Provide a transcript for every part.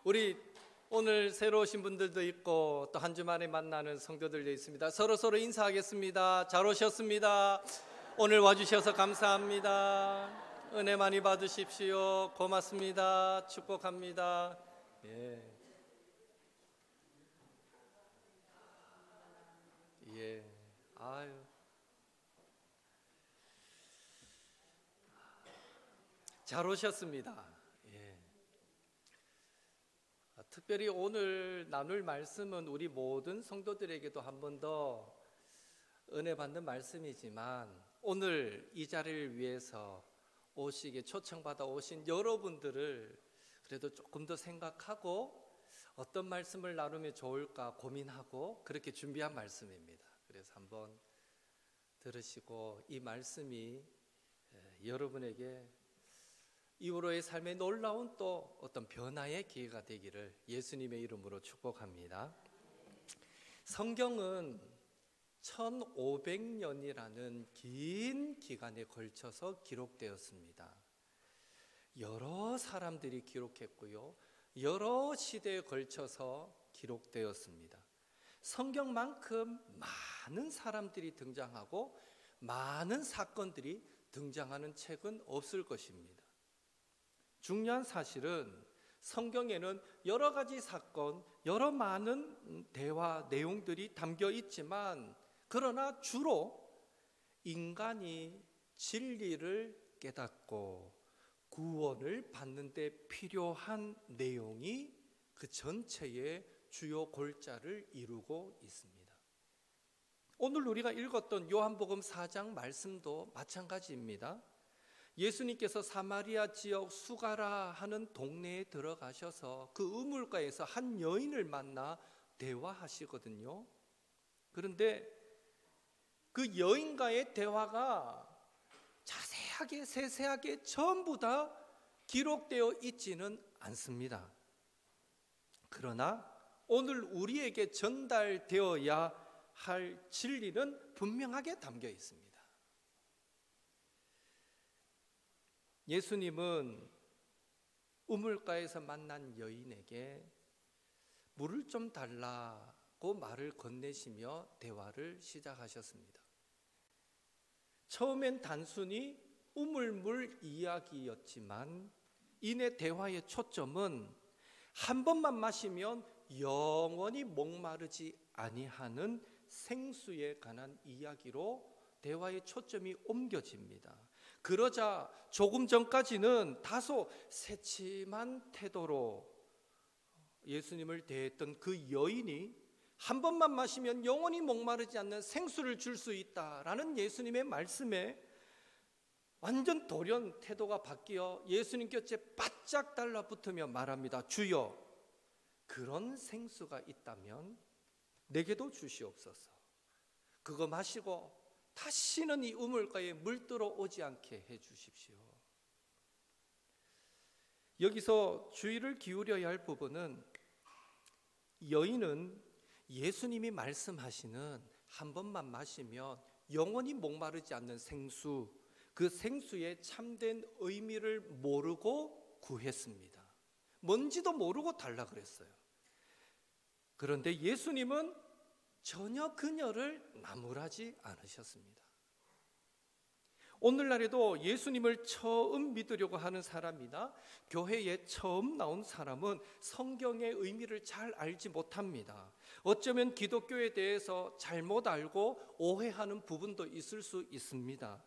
우리 오늘 새로 오신 분들도 있고 또 한 주 만에 만나는 성도들도 있습니다. 서로 인사하겠습니다. 잘 오셨습니다. 오늘 와주셔서 감사합니다. 은혜 많이 받으십시오. 고맙습니다. 축복합니다. 아유. 잘 오셨습니다. 특별히 오늘 나눌 말씀은 우리 모든 성도들에게도 한 번 더 은혜 받는 말씀이지만, 오늘 이 자리를 위해서 오시게 초청받아 오신 여러분들을 그래도 조금 더 생각하고 어떤 말씀을 나누면 좋을까 고민하고 그렇게 준비한 말씀입니다. 그래서 한번 들으시고 이 말씀이 여러분에게 이후로의 삶에 놀라운 또 어떤 변화의 기회가 되기를 예수님의 이름으로 축복합니다. 성경은 1500년이라는 긴 기간에 걸쳐서 기록되었습니다. 여러 사람들이 기록했고요, 여러 시대에 걸쳐서 기록되었습니다. 성경만큼 많은 사람들이 등장하고 많은 사건들이 등장하는 책은 없을 것입니다. 중요한 사실은 성경에는 여러 가지 사건, 여러 많은 대화 내용들이 담겨 있지만, 그러나 주로 인간이 진리를 깨닫고 구원을 받는 데 필요한 내용이 그 전체의 주요 골자를 이루고 있습니다. 오늘 우리가 읽었던 요한복음 4장 말씀도 마찬가지입니다. 예수님께서 사마리아 지역 수가라 하는 동네에 들어가셔서 그 우물가에서 한 여인을 만나 대화하시거든요. 그런데 그 여인과의 대화가 자세하게 세세하게 전부 다 기록되어 있지는 않습니다. 그러나 오늘 우리에게 전달되어야 할 진리는 분명하게 담겨 있습니다. 예수님은 우물가에서 만난 여인에게 물을 좀 달라고 말을 건네시며 대화를 시작하셨습니다. 처음엔 단순히 우물물 이야기였지만 이내 대화의 초점은 한 번만 마시면 영원히 목마르지 아니하는 생수에 관한 이야기로 대화의 초점이 옮겨집니다. 그러자 조금 전까지는 다소 새침한 태도로 예수님을 대했던 그 여인이 한 번만 마시면 영원히 목마르지 않는 생수를 줄 수 있다라는 예수님의 말씀에 완전 돌연 태도가 바뀌어 예수님 곁에 바짝 달라붙으며 말합니다. 주여, 그런 생수가 있다면 내게도 주시옵소서. 그거 마시고 다시는 이 우물가에 물들어 오지 않게 해주십시오. 여기서 주의를 기울여야 할 부분은, 여인은 예수님이 말씀하시는 한 번만 마시면 영원히 목마르지 않는 생수, 그 생수의 참된 의미를 모르고 구했습니다. 뭔지도 모르고 달라 그랬어요. 그런데 예수님은 전혀 그녀를 나무라지 않으셨습니다. 오늘날에도 예수님을 처음 믿으려고 하는 사람이나 교회에 처음 나온 사람은 성경의 의미를 잘 알지 못합니다. 어쩌면 기독교에 대해서 잘못 알고 오해하는 부분도 있을 수 있습니다.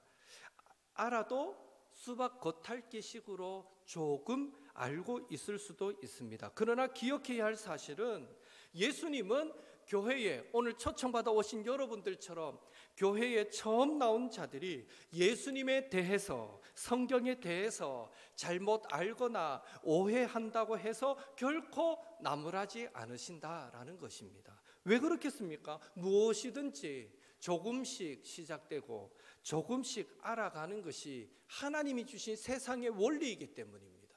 알아도 수박 겉핥기식으로 조금 알고 있을 수도 있습니다. 그러나 기억해야 할 사실은, 예수님은 교회에 오늘 초청받아 오신 여러분들처럼 교회에 처음 나온 자들이 예수님에 대해서, 성경에 대해서 잘못 알거나 오해한다고 해서 결코 나무라지 않으신다라는 것입니다. 왜 그렇겠습니까? 무엇이든지 조금씩 시작되고 조금씩 알아가는 것이 하나님이 주신 세상의 원리이기 때문입니다.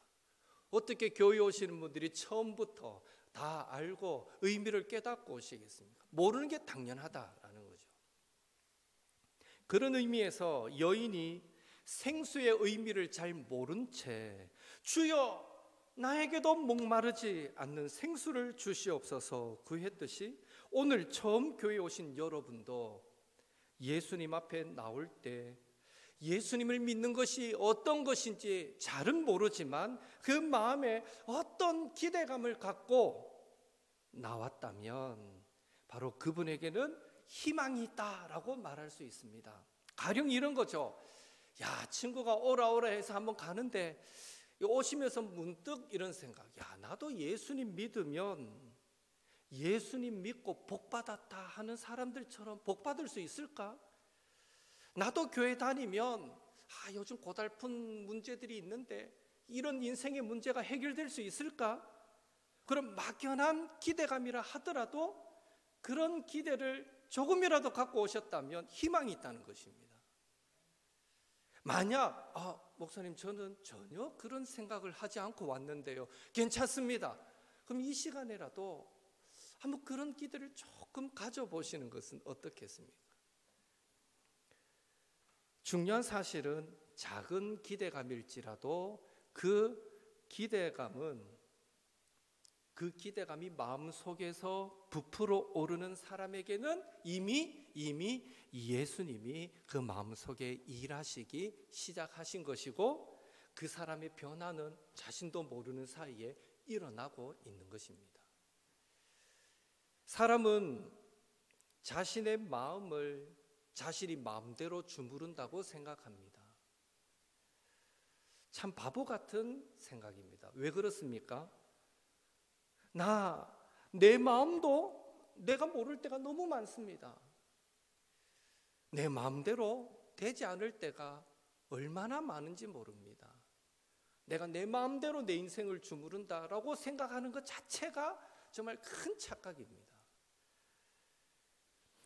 어떻게 교회 오시는 분들이 처음부터 다 알고 의미를 깨닫고 오시겠습니까? 모르는 게 당연하다라는 거죠. 그런 의미에서 여인이 생수의 의미를 잘 모른 채 주여 나에게도 목마르지 않는 생수를 주시옵소서 구했듯이 오늘 처음 교회에 오신 여러분도 예수님 앞에 나올 때 예수님을 믿는 것이 어떤 것인지 잘은 모르지만 그 마음에 어떤 기대감을 갖고 나왔다면 바로 그분에게는 희망이 있다라고 말할 수 있습니다. 가령 이런 거죠. 야, 친구가 오라 해서 한번 가는데 오시면서 문득 이런 생각, 야, 나도 예수님 믿으면 예수님 믿고 복 받았다 하는 사람들처럼 복 받을 수 있을까? 나도 교회 다니면 요즘 고달픈 문제들이 있는데 이런 인생의 문제가 해결될 수 있을까? 그런 막연한 기대감이라 하더라도 그런 기대를 조금이라도 갖고 오셨다면 희망이 있다는 것입니다. 만약 목사님 저는 전혀 그런 생각을 하지 않고 왔는데요, 괜찮습니다. 그럼 이 시간에라도 한번 그런 기대를 조금 가져보시는 것은 어떻겠습니까? 중요한 사실은 작은 기대감일지라도 그 기대감이 마음속에서 부풀어 오르는 사람에게는 이미 예수님이 그 마음속에 일하시기 시작하신 것이고 그 사람의 변화는 자신도 모르는 사이에 일어나고 있는 것입니다. 사람은 자신의 마음을 자신이 마음대로 주무른다고 생각합니다. 참 바보 같은 생각입니다. 왜 그렇습니까? 내 마음도 내가 모를 때가 너무 많습니다. 내 마음대로 되지 않을 때가 얼마나 많은지 모릅니다. 내가 내 마음대로 내 인생을 주무른다라고 생각하는 것 자체가 정말 큰 착각입니다.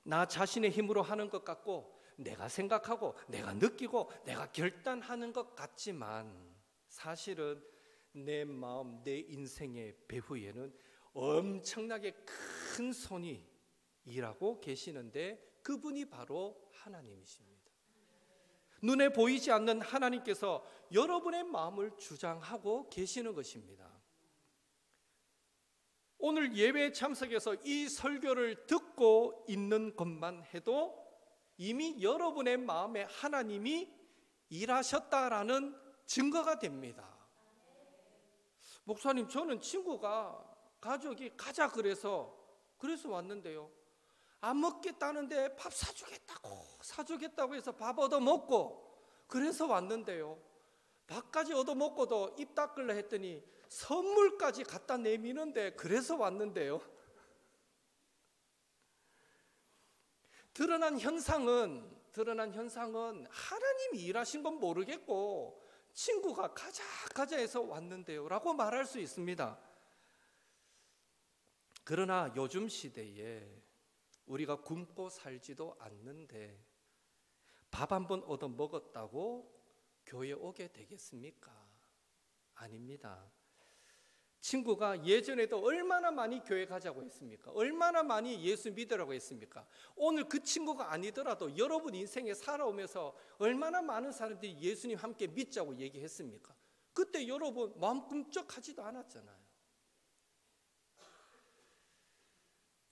나 자신의 힘으로 하는 것 같고 내가 생각하고 내가 느끼고 내가 결단하는 것 같지만 사실은 내 마음, 내 인생의 배후에는 엄청나게 큰 손이 일하고 계시는데 그분이 바로 하나님이십니다. 눈에 보이지 않는 하나님께서 여러분의 마음을 주장하고 계시는 것입니다. 오늘 예배에 참석해서 이 설교를 듣고 있는 것만 해도 이미 여러분의 마음에 하나님이 일하셨다라는 증거가 됩니다. 목사님, 저는 가족이 가자 그래서 왔는데요, 안 먹겠다는데 밥 사주겠다고 해서 밥 얻어먹고 그래서 왔는데요, 밥까지 얻어먹고도 입 닦으려 했더니 선물까지 갖다 내미는데 그래서 왔는데요. 드러난 현상은 하나님이 일하신 건 모르겠고 친구가 가자 해서 왔는데요 라고 말할 수 있습니다. 그러나 요즘 시대에 우리가 굶고 살지도 않는데 밥 한 번 얻어 먹었다고 교회 오게 되겠습니까? 아닙니다. 친구가 예전에도 얼마나 많이 교회 가자고 했습니까? 얼마나 많이 예수 믿으라고 했습니까? 오늘 그 친구가 아니더라도 여러분 인생에 살아오면서 얼마나 많은 사람들이 예수님 함께 믿자고 얘기했습니까? 그때 여러분 마음 꿈쩍하지도 않았잖아요.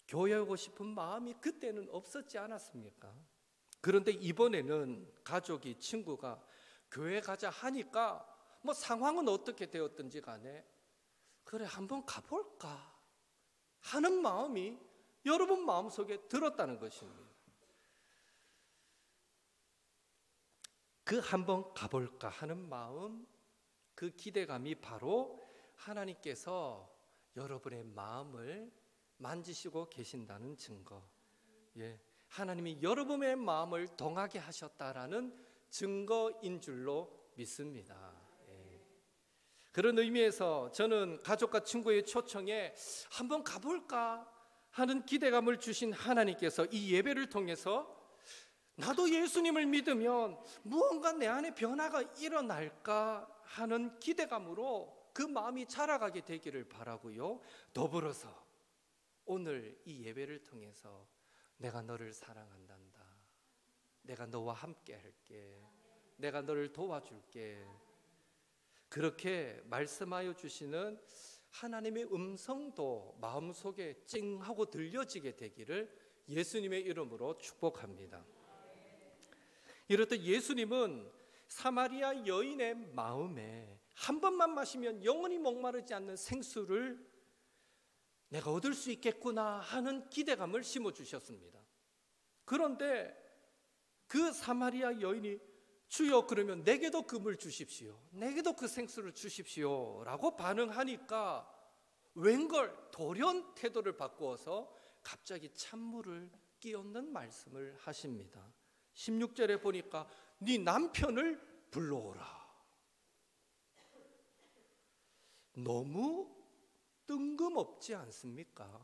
교회 오고 싶은 마음이 그때는 없었지 않았습니까? 그런데 이번에는 가족이, 친구가 교회 가자 하니까 뭐 상황은 어떻게 되었든지 간에 그래 한번 가볼까 하는 마음이 여러분 마음속에 들었다는 것입니다. 그 한번 가볼까 하는 마음, 그 기대감이 바로 하나님께서 여러분의 마음을 만지시고 계신다는 증거, 하나님이 여러분의 마음을 동하게 하셨다라는 증거인 줄로 믿습니다. 그런 의미에서 저는 가족과 친구의 초청에 한번 가볼까 하는 기대감을 주신 하나님께서 이 예배를 통해서 나도 예수님을 믿으면 무언가 내 안에 변화가 일어날까 하는 기대감으로 그 마음이 자라가게 되기를 바라고요. 더불어서 오늘 이 예배를 통해서 내가 너를 사랑한단다, 내가 너와 함께 할게, 내가 너를 도와줄게, 그렇게 말씀하여 주시는 하나님의 음성도 마음속에 찡하고 들려지게 되기를 예수님의 이름으로 축복합니다. 이렇듯 예수님은 사마리아 여인의 마음에 한 번만 마시면 영원히 목마르지 않는 생수를 내가 얻을 수 있겠구나 하는 기대감을 심어주셨습니다. 그런데 그 사마리아 여인이 주여 그러면 내게도 그 물 주십시오, 내게도 그 생수를 주십시오 라고 반응하니까 웬걸 돌연 태도를 바꾸어서 갑자기 찬물을 끼얹는 말씀을 하십니다. 16절에 보니까 네 남편을 불러오라. 너무 뜬금없지 않습니까?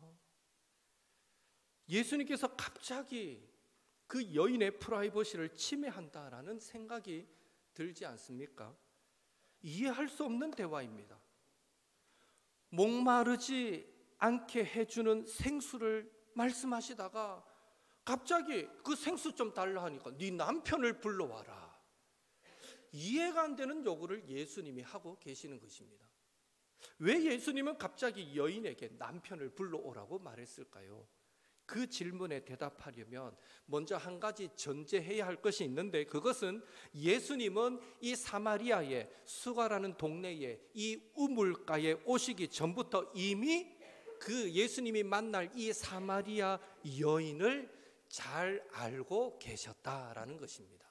예수님께서 갑자기 그 여인의 프라이버시를 침해한다라는 생각이 들지 않습니까? 이해할 수 없는 대화입니다. 목마르지 않게 해주는 생수를 말씀하시다가 갑자기 그 생수 좀 달라 하니까 네 남편을 불러와라. 이해가 안 되는 요구를 예수님이 하고 계시는 것입니다. 왜 예수님은 갑자기 여인에게 남편을 불러오라고 말했을까요? 그 질문에 대답하려면 먼저 한 가지 전제해야 할 것이 있는데, 그것은 예수님은 이 사마리아의 수가라는 동네에 이 우물가에 오시기 전부터 이미 그 예수님이 만날 이 사마리아 여인을 잘 알고 계셨다라는 것입니다.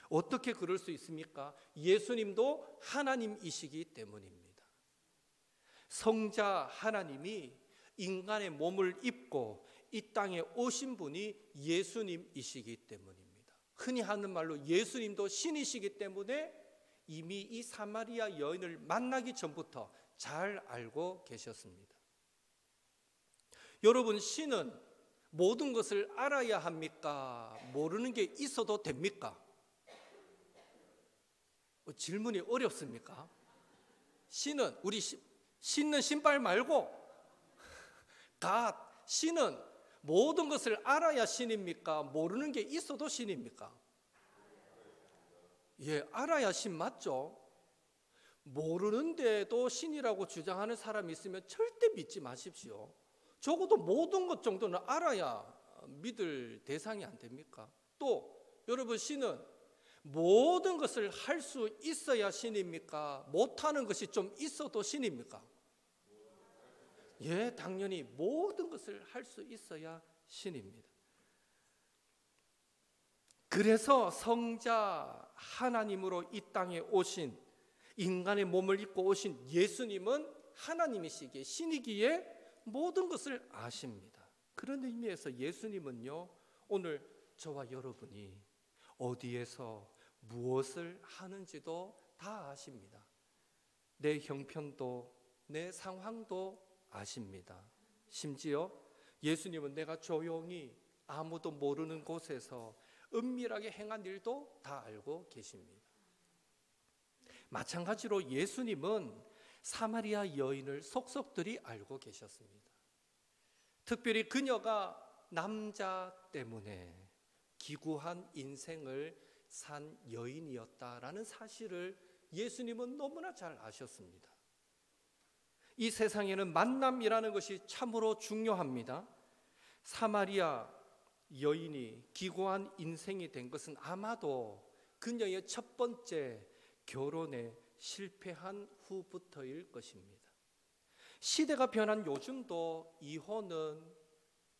어떻게 그럴 수 있습니까? 예수님도 하나님이시기 때문입니다. 성자 하나님이 인간의 몸을 입고 이 땅에 오신 분이 예수님이시기 때문입니다. 흔히 하는 말로 예수님도 신이시기 때문에 이미 이 사마리아 여인을 만나기 전부터 잘 알고 계셨습니다. 여러분, 신은 모든 것을 알아야 합니까? 모르는 게 있어도 됩니까? 질문이 어렵습니까? 신은 우리 신는 신발 말고 신은 모든 것을 알아야 신입니까? 모르는 게 있어도 신입니까? 예, 알아야 신 맞죠? 모르는데도 신이라고 주장하는 사람이 있으면 절대 믿지 마십시오. 적어도 모든 것 정도는 알아야 믿을 대상이 안 됩니까? 또 여러분, 신은 모든 것을 할 수 있어야 신입니까? 못하는 것이 좀 있어도 신입니까? 예, 당연히 모든 것을 할 수 있어야 신입니다. 그래서 성자 하나님으로 이 땅에 오신, 인간의 몸을 입고 오신 예수님은 하나님이시기에, 신이기에 모든 것을 아십니다. 그런 의미에서 예수님은요, 오늘 저와 여러분이 어디에서 무엇을 하는지도 다 아십니다. 내 형편도 내 상황도 아십니다. 심지어 예수님은 내가 조용히 아무도 모르는 곳에서 은밀하게 행한 일도 다 알고 계십니다. 마찬가지로 예수님은 사마리아 여인을 속속들이 알고 계셨습니다. 특별히 그녀가 남자 때문에 기구한 인생을 산 여인이었다라는 사실을 예수님은 너무나 잘 아셨습니다. 이 세상에는 만남이라는 것이 참으로 중요합니다. 사마리아 여인이 기구한 인생이 된 것은 아마도 그녀의 첫 번째 결혼에 실패한 후부터일 것입니다. 시대가 변한 요즘도 이혼은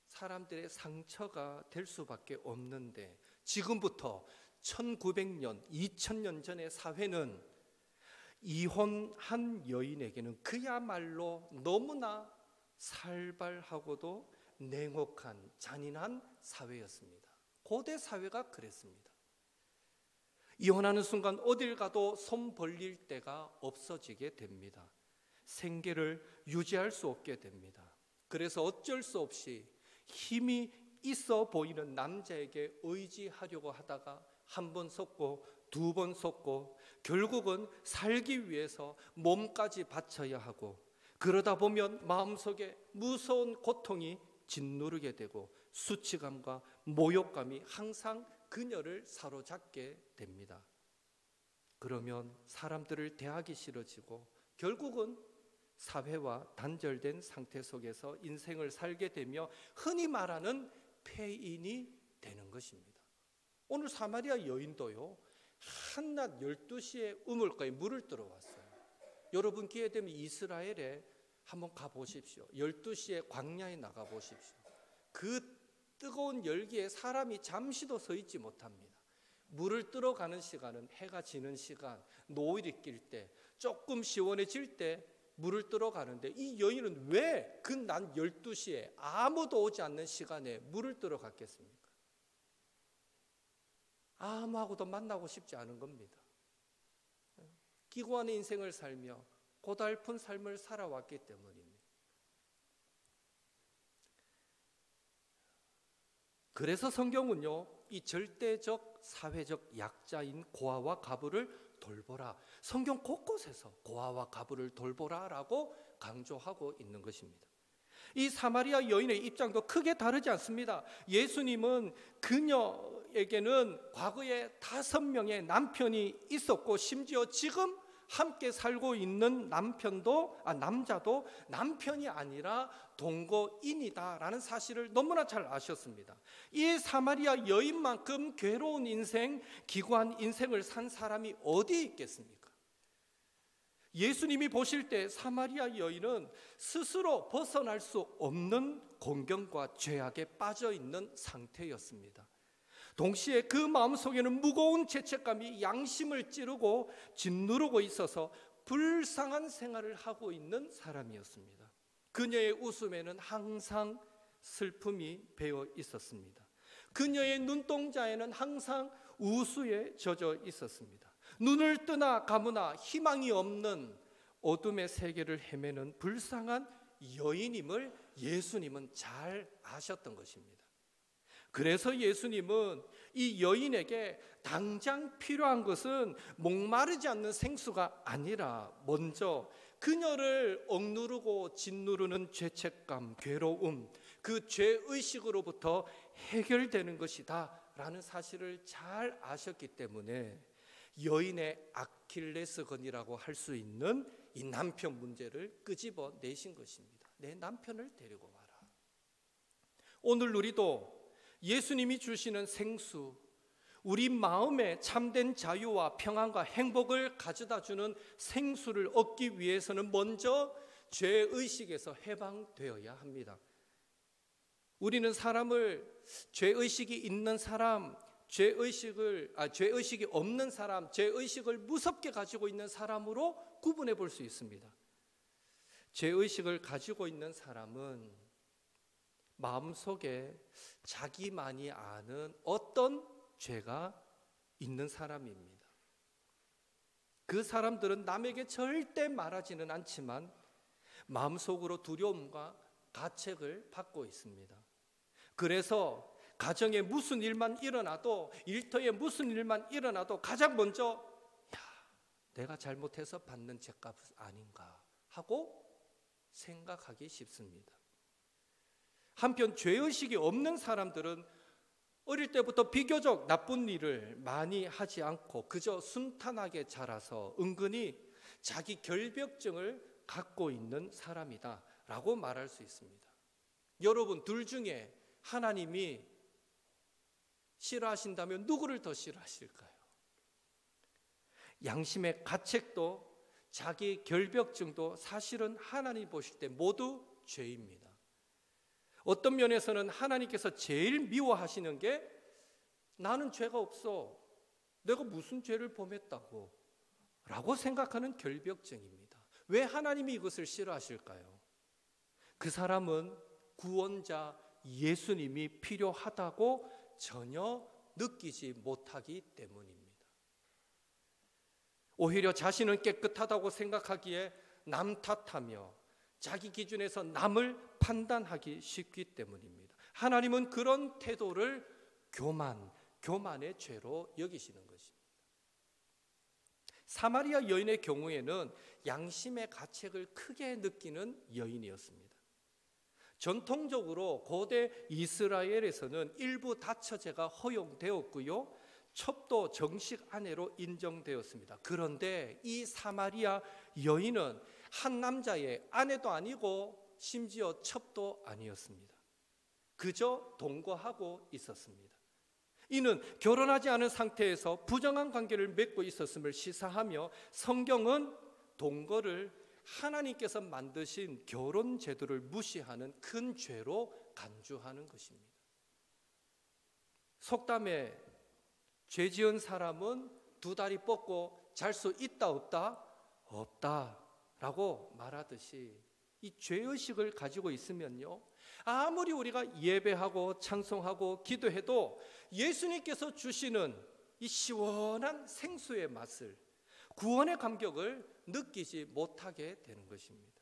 사람들의 상처가 될 수밖에 없는데, 지금부터 1900년, 2000년 전의 사회는 이혼한 여인에게는 그야말로 너무나 살벌하고도 냉혹한 잔인한 사회였습니다. 고대 사회가 그랬습니다. 이혼하는 순간 어딜 가도 손 벌릴 데가 없어지게 됩니다. 생계를 유지할 수 없게 됩니다. 그래서 어쩔 수 없이 힘이 있어 보이는 남자에게 의지하려고 하다가 한 번 속고 두 번 속고 결국은 살기 위해서 몸까지 바쳐야 하고, 그러다 보면 마음속에 무서운 고통이 짓누르게 되고 수치감과 모욕감이 항상 그녀를 사로잡게 됩니다. 그러면 사람들을 대하기 싫어지고 결국은 사회와 단절된 상태 속에서 인생을 살게 되며 흔히 말하는 폐인이 되는 것입니다. 오늘 사마리아 여인도요, 한낮 12시에 우물가에 물을 들어왔어요. 여러분 기회 되면 이스라엘에 한번 가보십시오. 12시에 광야에 나가보십시오. 그 뜨거운 열기에 사람이 잠시도 서 있지 못합니다. 물을 들어가는 시간은 해가 지는 시간, 노을이 낄 때, 조금 시원해질 때 물을 들어가는데, 이 여인은 왜 그 낮 12시에 아무도 오지 않는 시간에 물을 들어갔겠습니까? 아무하고도 만나고 싶지 않은 겁니다. 기고한 인생을 살며 고달픈 삶을 살아왔기 때문입니다. 그래서 성경은요, 이 절대적 사회적 약자인 고아와 가부를 돌보라, 성경 곳곳에서 고아와 가부를 돌보라라고 강조하고 있는 것입니다. 이 사마리아 여인의 입장도 크게 다르지 않습니다. 예수님은 그녀에게는 과거에 5명의 남편이 있었고, 심지어 지금 함께 살고 있는 남자도 남편이 아니라 동거인이다라는 사실을 너무나 잘 아셨습니다. 이 사마리아 여인만큼 괴로운 인생, 기구한 인생을 산 사람이 어디 있겠습니까? 예수님이 보실 때 사마리아 여인은 스스로 벗어날 수 없는 공경과 죄악에 빠져 있는 상태였습니다. 동시에 그 마음속에는 무거운 죄책감이 양심을 찌르고 짓누르고 있어서 불쌍한 생활을 하고 있는 사람이었습니다. 그녀의 웃음에는 항상 슬픔이 배어 있었습니다. 그녀의 눈동자에는 항상 우수에 젖어 있었습니다. 눈을 뜨나 감으나 희망이 없는 어둠의 세계를 헤매는 불쌍한 여인임을 예수님은 잘 아셨던 것입니다. 그래서 예수님은 이 여인에게 당장 필요한 것은 목마르지 않는 생수가 아니라 먼저 그녀를 억누르고 짓누르는 죄책감, 괴로움, 그 죄의식으로부터 해결되는 것이다 라는 사실을 잘 아셨기 때문에 여인의 아킬레스건이라고 할 수 있는 이 남편 문제를 끄집어 내신 것입니다. 내 남편을 데리고 와라. 오늘 우리도 예수님이 주시는 생수, 우리 마음에 참된 자유와 평안과 행복을 가져다 주는 생수를 얻기 위해서는 먼저 죄의식에서 해방되어야 합니다. 우리는 사람을 죄의식이 있는 사람, 죄의식이 없는 사람, 죄의식을 무섭게 가지고 있는 사람으로 구분해 볼 수 있습니다. 죄의식을 가지고 있는 사람은 마음속에 자기만이 아는 어떤 죄가 있는 사람입니다. 그 사람들은 남에게 절대 말하지는 않지만 마음속으로 두려움과 가책을 받고 있습니다. 그래서 가정에 무슨 일만 일어나도, 일터에 무슨 일만 일어나도 가장 먼저 내가 잘못해서 받는 죄값 아닌가 하고 생각하기 쉽습니다. 한편 죄의식이 없는 사람들은 어릴 때부터 비교적 나쁜 일을 많이 하지 않고 그저 순탄하게 자라서 은근히 자기 결벽증을 갖고 있는 사람이다 라고 말할 수 있습니다. 여러분, 둘 중에 하나님이 싫어하신다면 누구를 더 싫어하실까요? 양심의 가책도 자기 결벽증도 사실은 하나님 보실 때 모두 죄입니다. 어떤 면에서는 하나님께서 제일 미워하시는 게 나는 죄가 없어, 내가 무슨 죄를 범했다고 라고 생각하는 결벽증입니다. 왜 하나님이 이것을 싫어하실까요? 그 사람은 구원자 예수님이 필요하다고 전혀 느끼지 못하기 때문입니다. 오히려 자신은 깨끗하다고 생각하기에 남 탓하며 자기 기준에서 남을 판단하기 쉽기 때문입니다. 하나님은 그런 태도를 교만의 죄로 여기시는 것입니다. 사마리아 여인의 경우에는 양심의 가책을 크게 느끼는 여인이었습니다. 전통적으로 고대 이스라엘에서는 일부 다처제가 허용되었고요, 첩도 정식 아내로 인정되었습니다. 그런데 이 사마리아 여인은 한 남자의 아내도 아니고 심지어 첩도 아니었습니다. 그저 동거하고 있었습니다. 이는 결혼하지 않은 상태에서 부정한 관계를 맺고 있었음을 시사하며 성경은 동거를 하나님께서 만드신 결혼 제도를 무시하는 큰 죄로 간주하는 것입니다. 속담에 죄 지은 사람은 두 다리 뻗고 잘 수 있다 없다? 없다라고 말하듯이 이 죄의식을 가지고 있으면요, 아무리 우리가 예배하고 찬송하고 기도해도 예수님께서 주시는 이 시원한 생수의 맛을, 구원의 감격을 느끼지 못하게 되는 것입니다.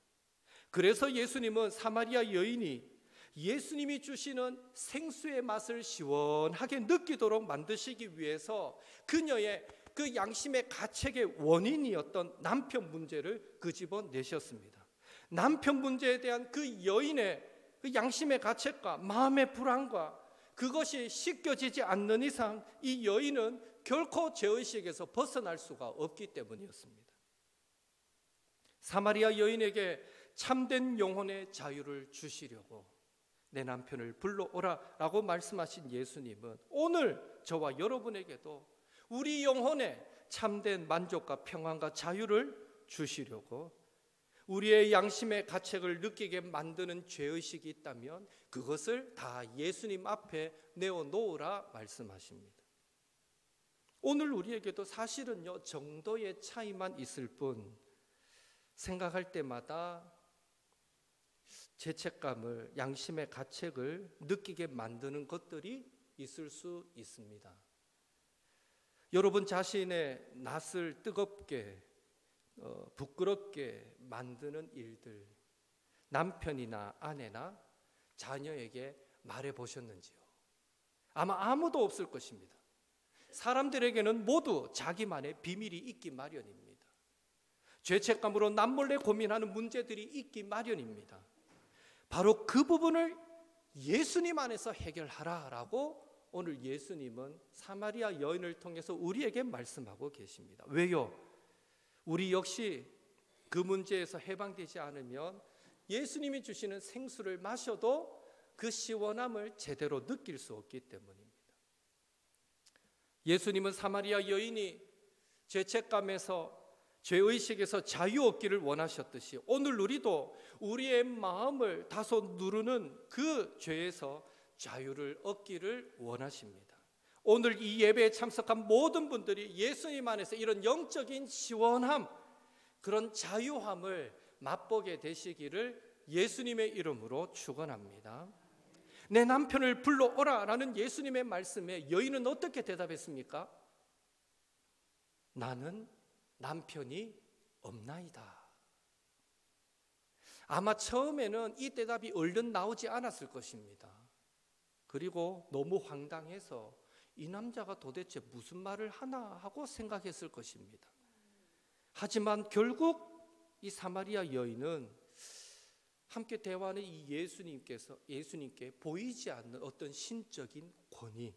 그래서 예수님은 사마리아 여인이 예수님이 주시는 생수의 맛을 시원하게 느끼도록 만드시기 위해서 그녀의 그 양심의 가책의 원인이었던 남편 문제를 끄집어내셨습니다. 남편 문제에 대한 그 여인의 그 양심의 가책과 마음의 불안과 그것이 씻겨지지 않는 이상 이 여인은 결코 죄의식에서 벗어날 수가 없기 때문이었습니다. 사마리아 여인에게 참된 영혼의 자유를 주시려고 내 남편을 불러오라 라고 말씀하신 예수님은 오늘 저와 여러분에게도 우리 영혼에 참된 만족과 평안과 자유를 주시려고 우리의 양심의 가책을 느끼게 만드는 죄의식이 있다면 그것을 다 예수님 앞에 내어놓으라 말씀하십니다. 오늘 우리에게도 사실은요, 정도의 차이만 있을 뿐 생각할 때마다 죄책감을, 양심의 가책을 느끼게 만드는 것들이 있을 수 있습니다. 여러분 자신의 낯을 뜨겁게 부끄럽게 만드는 일들, 남편이나 아내나 자녀에게 말해 보셨는지요? 아마 아무도 없을 것입니다. 사람들에게는 모두 자기만의 비밀이 있기 마련입니다. 죄책감으로 남몰래 고민하는 문제들이 있기 마련입니다. 바로 그 부분을 예수님 안에서 해결하라라고 오늘 예수님은 사마리아 여인을 통해서 우리에게 말씀하고 계십니다. 왜요? 우리 역시 그 문제에서 해방되지 않으면 예수님이 주시는 생수를 마셔도 그 시원함을 제대로 느낄 수 없기 때문입니다. 예수님은 사마리아 여인이 죄책감에서 죄의식에서 자유 얻기를 원하셨듯이 오늘 우리도 우리의 마음을 다소 누르는 그 죄에서 자유를 얻기를 원하십니다. 오늘 이 예배에 참석한 모든 분들이 예수님 안에서 이런 영적인 시원함, 그런 자유함을 맛보게 되시기를 예수님의 이름으로 축원합니다. 내 남편을 불러오라 라는 예수님의 말씀에 여인은 어떻게 대답했습니까? 나는 남편이 없나이다. 아마 처음에는 이 대답이 얼른 나오지 않았을 것입니다. 그리고 너무 황당해서 이 남자가 도대체 무슨 말을 하나 하고 생각했을 것입니다. 하지만 결국 이 사마리아 여인은 함께 대화하는 이 예수님께 보이지 않는 어떤 신적인 권위,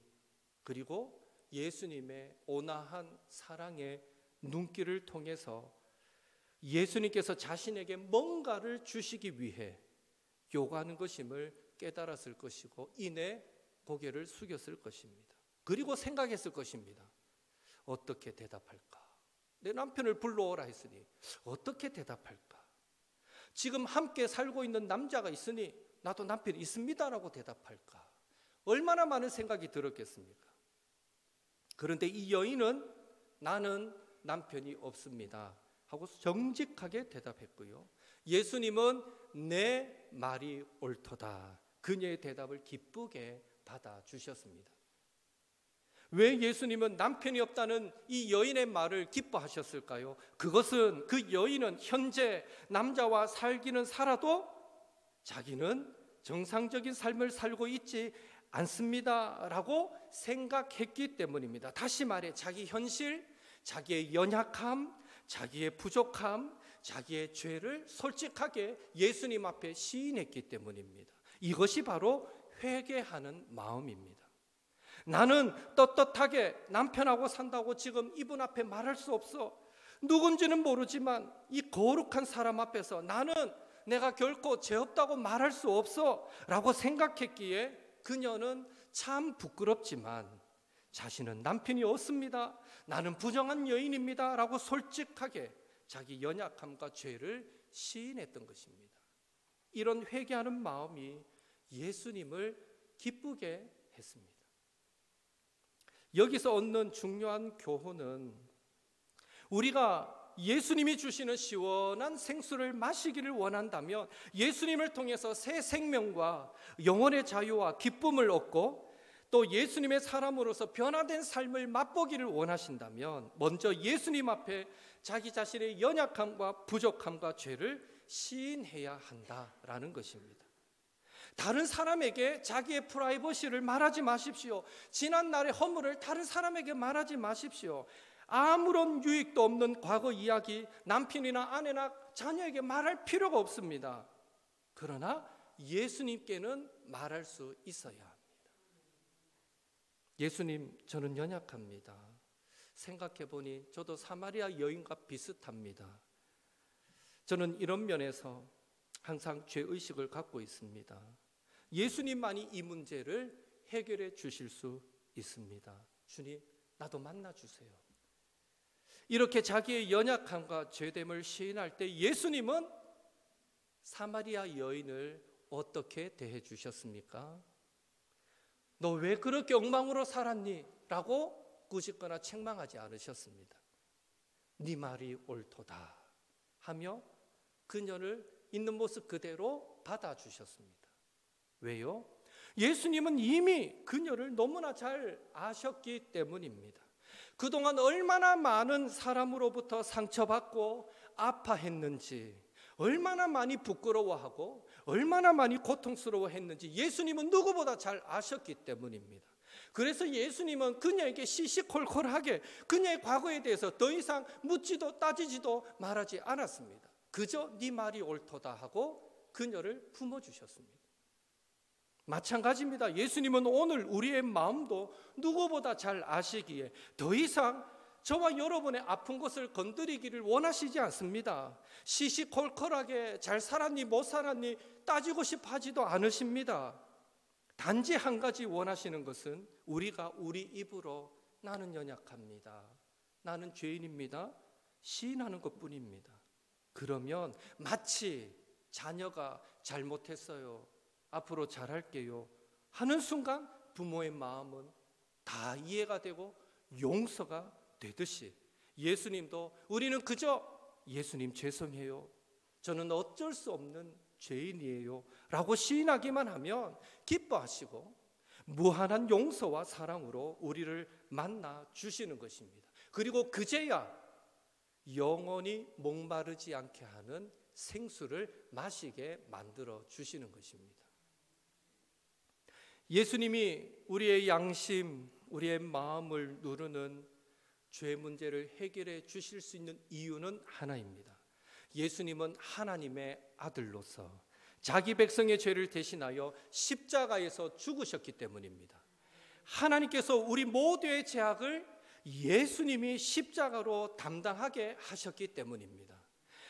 그리고 예수님의 온화한 사랑의 눈길을 통해서 예수님께서 자신에게 뭔가를 주시기 위해 요구하는 것임을 깨달았을 것이고 이내 고개를 숙였을 것입니다. 그리고 생각했을 것입니다. 어떻게 대답할까? 내 남편을 불러오라 했으니 어떻게 대답할까? 지금 함께 살고 있는 남자가 있으니 나도 남편이 있습니다라고 대답할까? 얼마나 많은 생각이 들었겠습니까? 그런데 이 여인은 나는 남편이 없습니다 하고 정직하게 대답했고요. 예수님은 내 말이 옳도다. 그녀의 대답을 기쁘게 받아주셨습니다. 왜 예수님은 남편이 없다는 이 여인의 말을 기뻐하셨을까요? 그것은 그 여인은 현재 남자와 살기는 살아도 자기는 정상적인 삶을 살고 있지 않습니다라고 생각했기 때문입니다. 다시 말해 자기 현실, 자기의 연약함, 자기의 부족함, 자기의 죄를 솔직하게 예수님 앞에 시인했기 때문입니다. 이것이 바로 회개하는 마음입니다. 나는 떳떳하게 남편하고 산다고 지금 이분 앞에 말할 수 없어. 누군지는 모르지만 이 거룩한 사람 앞에서 나는 내가 결코 죄 없다고 말할 수 없어 라고 생각했기에 그녀는 참 부끄럽지만 자신은 남편이 없습니다, 나는 부정한 여인입니다 라고 솔직하게 자기 연약함과 죄를 시인했던 것입니다. 이런 회개하는 마음이 예수님을 기쁘게 했습니다. 여기서 얻는 중요한 교훈은 우리가 예수님이 주시는 시원한 생수를 마시기를 원한다면, 예수님을 통해서 새 생명과 영혼의 자유와 기쁨을 얻고 또 예수님의 사람으로서 변화된 삶을 맛보기를 원하신다면 먼저 예수님 앞에 자기 자신의 연약함과 부족함과 죄를 시인해야 한다라는 것입니다. 다른 사람에게 자기의 프라이버시를 말하지 마십시오. 지난 날의 허물을 다른 사람에게 말하지 마십시오. 아무런 유익도 없는 과거 이야기 남편이나 아내나 자녀에게 말할 필요가 없습니다. 그러나 예수님께는 말할 수 있어야 합니다. 예수님, 저는 연약합니다. 생각해보니 저도 사마리아 여인과 비슷합니다. 저는 이런 면에서 항상 죄의식을 갖고 있습니다. 예수님만이 이 문제를 해결해 주실 수 있습니다. 주님, 나도 만나주세요. 이렇게 자기의 연약함과 죄됨을 시인할 때 예수님은 사마리아 여인을 어떻게 대해 주셨습니까? 너 왜 그렇게 엉망으로 살았니? 라고 꾸짖거나 책망하지 않으셨습니다. 네 말이 옳도다 하며 그녀를 있는 모습 그대로 받아주셨습니다. 왜요? 예수님은 이미 그녀를 너무나 잘 아셨기 때문입니다. 그동안 얼마나 많은 사람으로부터 상처받고 아파했는지, 얼마나 많이 부끄러워하고 얼마나 많이 고통스러워했는지 예수님은 누구보다 잘 아셨기 때문입니다. 그래서 예수님은 그녀에게 시시콜콜하게 그녀의 과거에 대해서 더 이상 묻지도 따지지도 말하지 않았습니다. 그저 네 말이 옳도다 하고 그녀를 품어주셨습니다. 마찬가지입니다. 예수님은 오늘 우리의 마음도 누구보다 잘 아시기에 더 이상 저와 여러분의 아픈 것을 건드리기를 원하시지 않습니다. 시시콜콜하게 잘 살았니 못 살았니 따지고 싶어 하지도 않으십니다. 단지 한 가지 원하시는 것은 우리가 우리 입으로 나는 연약합니다, 나는 죄인입니다 시인하는 것뿐입니다. 그러면 마치 자녀가 잘못했어요, 앞으로 잘할게요 하는 순간 부모의 마음은 다 이해가 되고 용서가 되듯이 예수님도 우리는 그저 예수님 죄송해요, 저는 어쩔 수 없는 죄인이에요 라고 시인하기만 하면 기뻐하시고 무한한 용서와 사랑으로 우리를 만나 주시는 것입니다. 그리고 그제야 영원히 목마르지 않게 하는 생수를 마시게 만들어 주시는 것입니다. 예수님이 우리의 양심, 우리의 마음을 누르는 죄 문제를 해결해 주실 수 있는 이유는 하나입니다. 예수님은 하나님의 아들로서 자기 백성의 죄를 대신하여 십자가에서 죽으셨기 때문입니다. 하나님께서 우리 모두의 죄악을 예수님이 십자가로 담당하게 하셨기 때문입니다.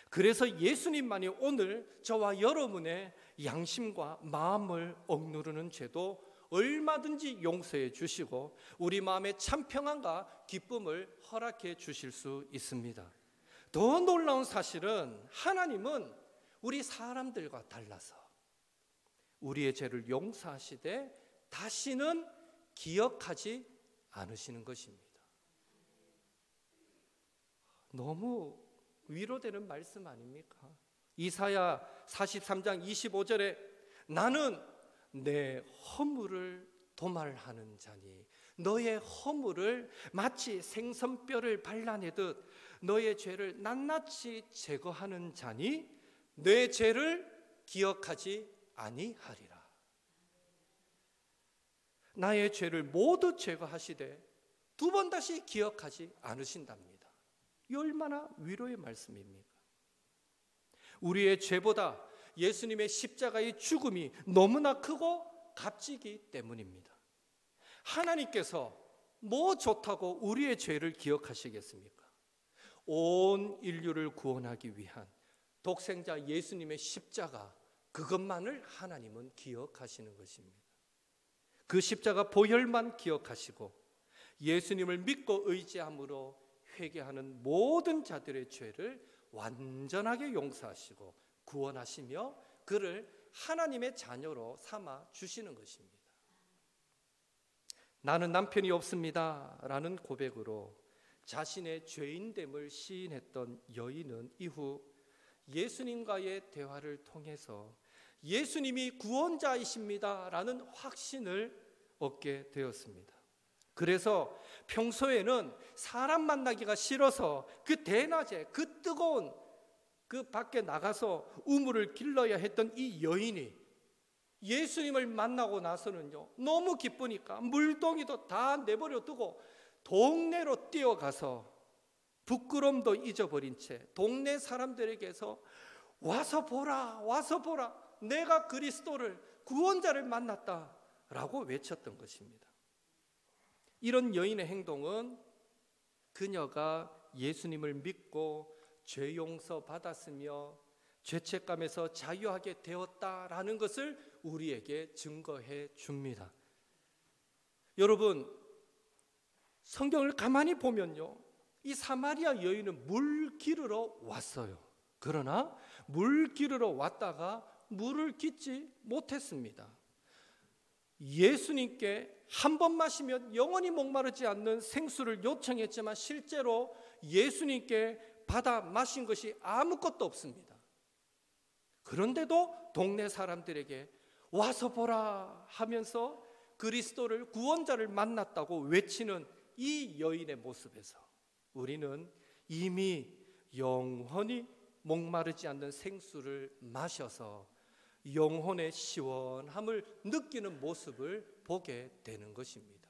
그래서 예수님만이 오늘 저와 여러분의 양심과 마음을 억누르는 죄도 얼마든지 용서해 주시고 우리 마음에 참 평안과 기쁨을 허락해 주실 수 있습니다. 더 놀라운 사실은 하나님은 우리 사람들과 달라서 우리의 죄를 용서하시되 다시는 기억하지 않으시는 것입니다. 너무 위로되는 말씀 아닙니까? 이사야 43장 25절에 나는 내 허물을 도말하는 자니 너의 허물을 마치 생선뼈를 발라내듯 너의 죄를 낱낱이 제거하는 자니 내 죄를 기억하지 아니하리라. 나의 죄를 모두 제거하시되 두 번 다시 기억하지 않으신답니다. 이 얼마나 위로의 말씀입니까? 우리의 죄보다 예수님의 십자가의 죽음이 너무나 크고 값지기 때문입니다. 하나님께서 뭐 좋다고 우리의 죄를 기억하시겠습니까? 온 인류를 구원하기 위한 독생자 예수님의 십자가, 그것만을 하나님은 기억하시는 것입니다. 그 십자가 보혈만 기억하시고 예수님을 믿고 의지함으로 회개하는 모든 자들의 죄를 완전하게 용서하시고 구원하시며 그를 하나님의 자녀로 삼아 주시는 것입니다. 나는 남편이 없습니다 라는 고백으로 자신의 죄인됨을 시인했던 여인은 이후 예수님과의 대화를 통해서 예수님이 구원자이십니다 라는 확신을 얻게 되었습니다. 그래서 평소에는 사람 만나기가 싫어서 그 대낮에 그 뜨거운 그 밖에 나가서 우물을 길러야 했던 이 여인이 예수님을 만나고 나서는요, 너무 기쁘니까 물동이도 다 내버려 두고 동네로 뛰어가서 부끄럼도 잊어버린 채 동네 사람들에게서 와서 보라, 와서 보라, 내가 그리스도를, 구원자를 만났다 라고 외쳤던 것입니다. 이런 여인의 행동은 그녀가 예수님을 믿고 죄 용서 받았으며 죄책감에서 자유하게 되었다라는 것을 우리에게 증거해 줍니다. 여러분, 성경을 가만히 보면요, 이 사마리아 여인은 물 기르러 왔어요. 그러나 물 기르러 왔다가 물을 깃지 못했습니다. 예수님께 한 번 마시면 영원히 목마르지 않는 생수를 요청했지만 실제로 예수님께 받아 마신 것이 아무것도 없습니다. 그런데도 동네 사람들에게 와서 보라 하면서 그리스도를, 구원자를 만났다고 외치는 이 여인의 모습에서 우리는 이미 영원히 목마르지 않는 생수를 마셔서 영혼의 시원함을 느끼는 모습을 보게 되는 것입니다.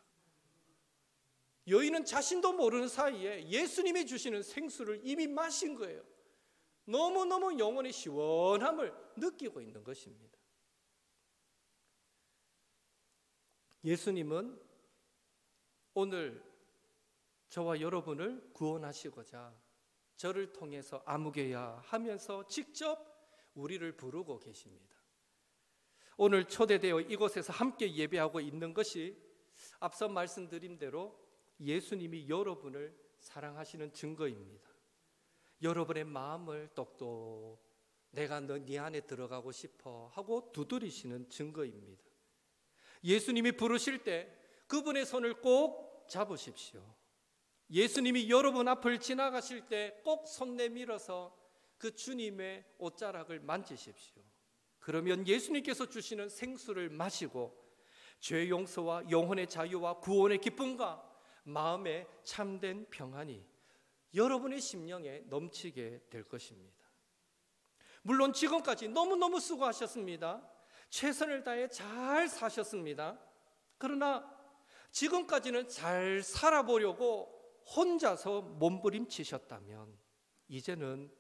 여인은 자신도 모르는 사이에 예수님이 주시는 생수를 이미 마신 거예요. 너무너무 영혼의 시원함을 느끼고 있는 것입니다. 예수님은 오늘 저와 여러분을 구원하시고자 저를 통해서 아무개야 하면서 직접 우리를 부르고 계십니다. 오늘 초대되어 이곳에서 함께 예배하고 있는 것이 앞서 말씀드린 대로 예수님이 여러분을 사랑하시는 증거입니다. 여러분의 마음을 똑똑 내가 네 안에 들어가고 싶어 하고 두드리시는 증거입니다. 예수님이 부르실 때 그분의 손을 꼭 잡으십시오. 예수님이 여러분 앞을 지나가실 때 꼭 손 내밀어서 그 주님의 옷자락을 만지십시오. 그러면 예수님께서 주시는 생수를 마시고 죄 용서와 영혼의 자유와 구원의 기쁨과 마음의 참된 평안이 여러분의 심령에 넘치게 될 것입니다. 물론 지금까지 너무너무 수고하셨습니다. 최선을 다해 잘 사셨습니다. 그러나 지금까지는 잘 살아보려고 혼자서 몸부림치셨다면 이제는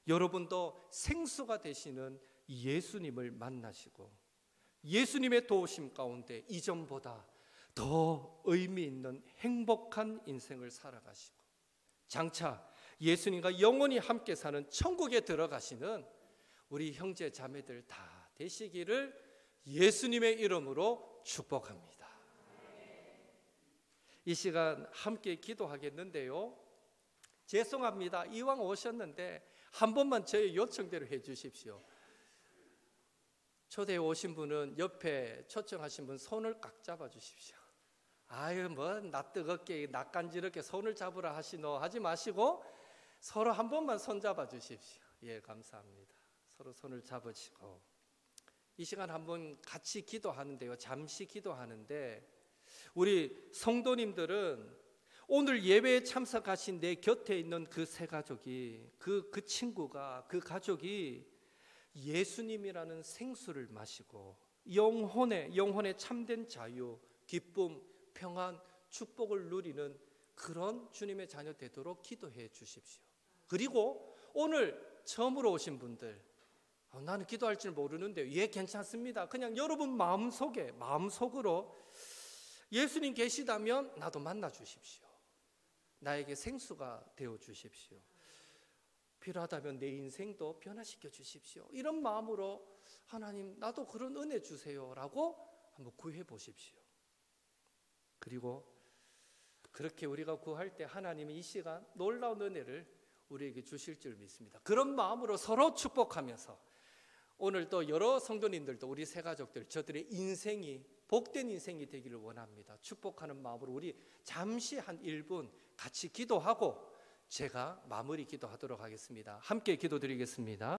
여러분도 생수가 되시는 예수님을 만나시고 예수님의 도우심 가운데 이전보다 더 의미 있는 행복한 인생을 살아가시고 장차 예수님과 영원히 함께 사는 천국에 들어가시는 우리 형제 자매들 다 되시기를 예수님의 이름으로 축복합니다. 이 시간 함께 기도하겠는데요, 죄송합니다. 이왕 오셨는데 한 번만 저의 요청대로 해 주십시오. 초대에 오신 분은 옆에 초청하신 분 손을 꽉 잡아 주십시오. 아유, 뭐 낯뜨겁게 낯간지럽게 손을 잡으라 하시노 하지 마시고 서로 한 번만 손 잡아 주십시오. 예, 감사합니다. 서로 손을 잡으시고 이 시간 한번 같이 기도하는데요, 잠시 기도하는데 우리 성도님들은 오늘 예배에 참석하신 내 곁에 있는 그 세 가족이 그 친구가 그 가족이 예수님이라는 생수를 마시고 영혼의 참된 자유, 기쁨, 평안, 축복을 누리는 그런 주님의 자녀 되도록 기도해 주십시오. 그리고 오늘 처음으로 오신 분들, 나는 기도할 줄 모르는데 예, 괜찮습니다. 그냥 여러분 마음속으로 예수님 계시다면 나도 만나 주십시오. 나에게 생수가 되어 주십시오. 필요하다면 내 인생도 변화시켜 주십시오. 이런 마음으로 하나님 나도 그런 은혜 주세요라고 한번 구해 보십시오. 그리고 그렇게 우리가 구할 때 하나님은 이 시간 놀라운 은혜를 우리에게 주실 줄 믿습니다. 그런 마음으로 서로 축복하면서 오늘 또 여러 성도님들도 우리 새 가족들 저들의 인생이 복된 인생이 되기를 원합니다. 축복하는 마음으로 우리 잠시 한 1분 같이 기도하고 제가 마무리 기도하도록 하겠습니다. 함께 기도드리겠습니다.